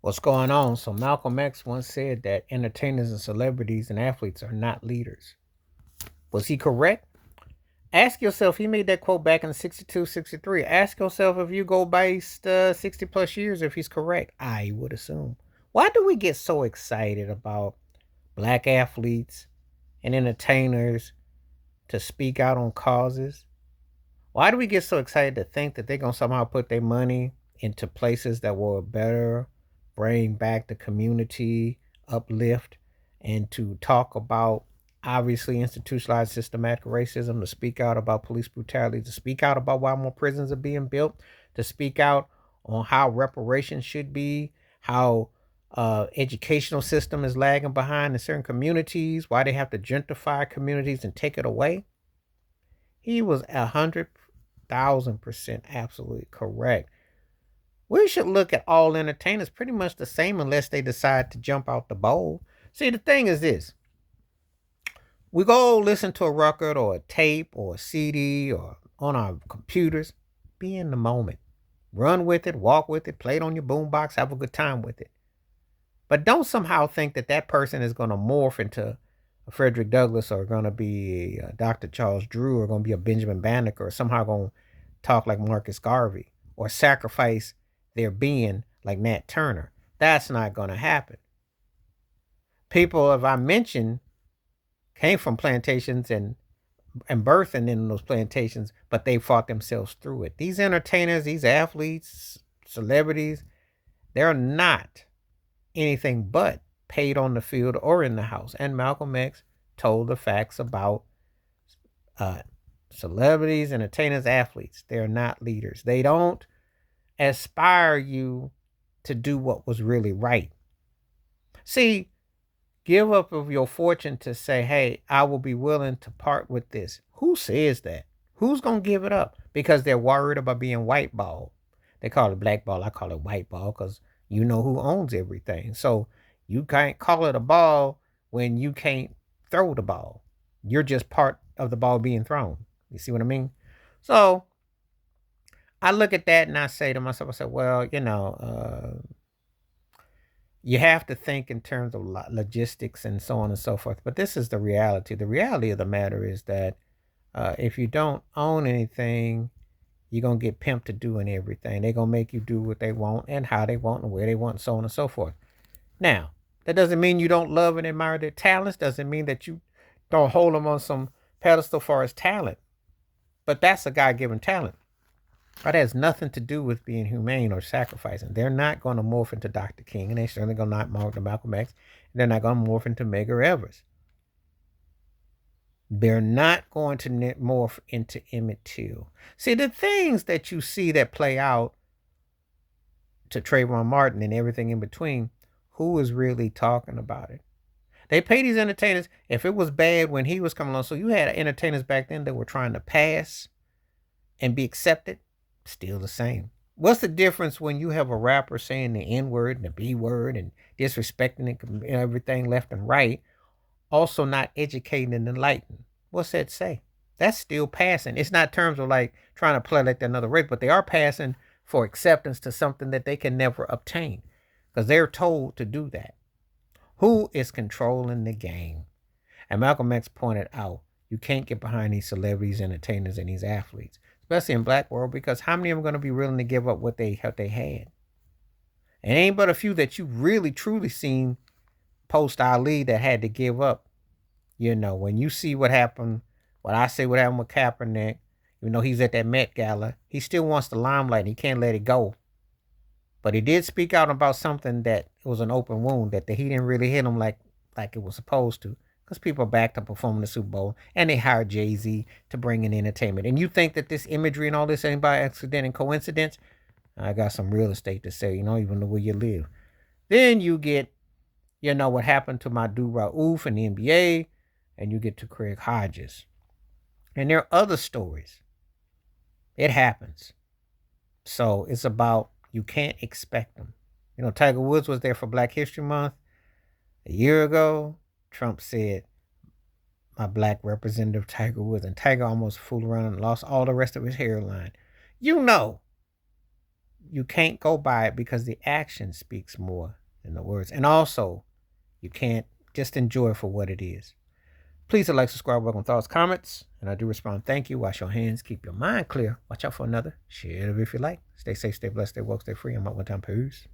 What's going on? So Malcolm X once said that entertainers and celebrities and athletes are not leaders. Was he correct? Ask yourself, he made that quote back in 62, 63. Ask yourself if you go based 60 plus years if he's correct. I would assume. Why do we get so excited about black athletes and entertainers to speak out on causes? Why do we get so excited to think that they're going to somehow put their money into places that will better bring back the community, uplift, and to talk about obviously institutionalized systematic racism, to speak out about police brutality, to speak out about why more prisons are being built, to speak out on how reparations should be, how educational system is lagging behind in certain communities, why they have to gentrify communities and take it away? He was 100,000% absolutely correct. We should look at all entertainers pretty much the same unless they decide to jump out the bowl. See, the thing is this: we go listen to a record or a tape or a CD or on our computers, be in the moment. Run with it, walk with it, play it on your boombox, have a good time with it. But don't somehow think that that person is going to morph into a Frederick Douglass or going to be a Dr. Charles Drew or going to be a Benjamin Banneker or somehow going to talk like Marcus Garvey or sacrifice their being like Nat Turner. That's not going to happen. People, as I mentioned, came from plantations and birthing in those plantations, but they fought themselves through it. These entertainers, these athletes, celebrities, they're not anything but paid on the field or in the house. And Malcolm X told the facts about uh, celebrities, entertainers, athletes. They're not leaders. They don't aspire you to do what was really right. See, give up of your fortune to say, hey, I will be willing to part with this. Who says that? Who's going to give it up? Because they're worried about being white ball. They call it black ball. I call it white ball because you know who owns everything. So you can't call it a ball when you can't throw the ball. You're just part of the ball being thrown. You see what I mean? So I look at that and I say to myself, I said, well, you have to think in terms of logistics and so on and so forth. But this is the reality. The reality of the matter is that if you don't own anything, you're going to get pimped to doing everything. They're going to make you do what they want and how they want and where they want and so on and so forth. Now, that doesn't mean you don't love and admire their talents. Doesn't mean that you don't hold them on some pedestal for his talent. But that's a God-given talent. That has nothing to do with being humane or sacrificing. They're not going to morph into Dr. King, and they're certainly going to not morph into Malcolm X. And they're not going to morph into Medgar Evers. They're not going to morph into Emmett Till. See, the things that you see that play out to Trayvon Martin and everything in between, who is really talking about it? They pay these entertainers. If it was bad when he was coming along, so you had entertainers back then that were trying to pass and be accepted, still the same. What's the difference when you have a rapper saying the N word and the B word and disrespecting it, everything left and right, also not educating and enlightening? What's that say? That's still passing. It's not terms of like trying to play like another race, but they are passing for acceptance to something that they can never obtain because they're told to do that. Who is controlling the game? And Malcolm X pointed out, you can't get behind these celebrities, entertainers, and these athletes, especially in black world, because how many of them are going to be willing to give up what they had? And ain't but a few that you really truly seen post Ali that had to give up. When you see what happened, what I say what happened with Kaepernick, he's at that Met Gala, he still wants the limelight. And he can't let it go. But he did speak out about something that was an open wound that he didn't really hit him like it was supposed to. Because people are back to performing the Super Bowl and they hired Jay-Z to bring in entertainment. And you think that this imagery and all this ain't by accident and coincidence? I got some real estate to sell, even the way you live. Then you get, what happened to my dude Rauf in the NBA, and you get to Craig Hodges. And there are other stories. It happens. So it's about, you can't expect them. Tiger Woods was there for Black History Month a year ago. Trump said, my black representative Tiger Woods, and Tiger almost fooled around and lost all the rest of his hairline. you can't go by it because the action speaks more than the words. And also, you can't just enjoy it for what it is. Please like, subscribe, welcome thoughts, comments, and I do respond. Thank you. Wash your hands. Keep your mind clear. Watch out for another. Share it if you like. Stay safe, stay blessed, stay woke, stay free. I'm out one time. Peace.